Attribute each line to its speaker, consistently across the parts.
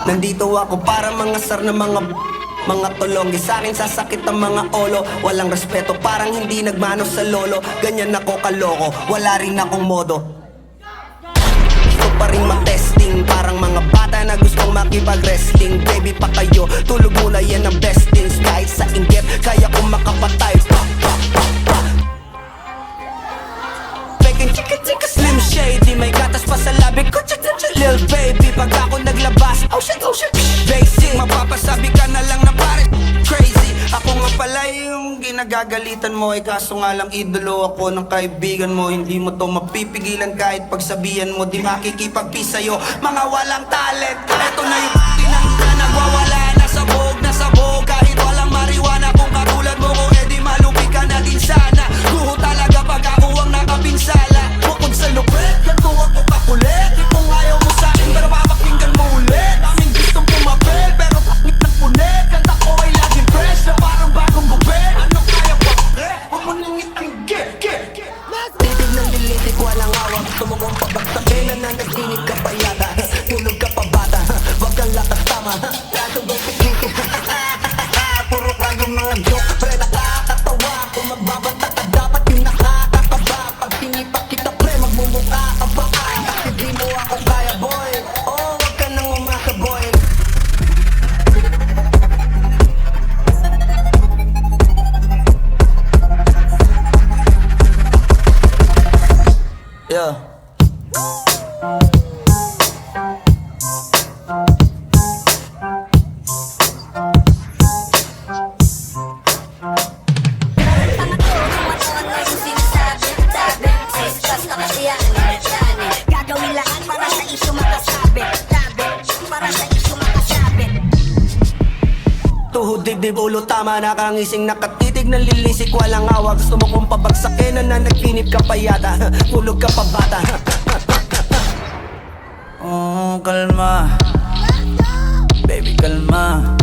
Speaker 1: Nandito ako para mangasar ng mga tulonggi. Sa'kin sasakit ang mga olo. Walang respeto, parang hindi nagmano sa lolo. Ganyan ako kaloko, wala rin akong modo. Gusto pa rin mag-testing, parang mga bata na gustong makipag-wrestling. Baby pa kayo, tulog muna yan ang best things. Kahit sa inggit, kaya kong makapatay. Peking chika-chika Slim Shady, may gatas pa sa labi ko. Lil baby, pag ako naglabas, oh shit, basic, mapapasabi ka na lang na pare crazy. Ako nga pala yung ginagagalitan mo, kaso nga lang idolo ako ng kaibigan mo. Hindi mo to mapipigilan kahit pagsabihan mo. Di makikipagpis sa'yo, mga walang talent. Eto na yung tinangka, nagwawala na sabog. Kahit walang mariwana, kung katulad mo ko, edi malupi ka na din sana. Guho talaga pag ako ang nakapinsala. Bukod sa lupit, ganito ako kakulit. Di kung ayaw mo sa'kin, pero papakinggan mo ulit. Daming gustong pumapel, pero pakit na punit. Kanta ko ay laging fresh, na parang bagong bubet. Ano kaya pa? Huwag mo nang itinggit. Titig ng dilitik, walang awak. Gusto mo kong pabagsakin, nananaginip ka pa yata. Tulog ka pa bata, wag kang lakas tama. Kaso bang pikikin, puro kayong mga joke. Pre, nakakatawa, kung magbabanta ka dapat yung nakakakaba. Pag tinipak kita pre, magmumukha ka ba? Kasi di mo ako kaya boy. Oh, wag ka nang umasa boy. Yeah.
Speaker 2: Gagawin lahat para sa isyo makasabi. Para sa isyo makasabi.
Speaker 1: Tuhod, dibdib, ulo, tama, nakangising, nakatitig, nalilisik, walang awak. Gusto mo kong pabagsakin, nananaginip ka pa yata. Tulog ka pa bata.
Speaker 3: Oh, kalma. Baby, kalma.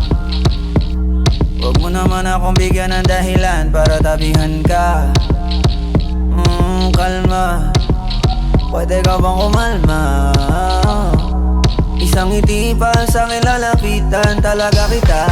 Speaker 3: Huwag mo naman akong bigyan ng dahilan para tabihan ka. Kalma. Pwede ka bang kumalma? Isang ngiti pa sa akin lalapitan talaga kita.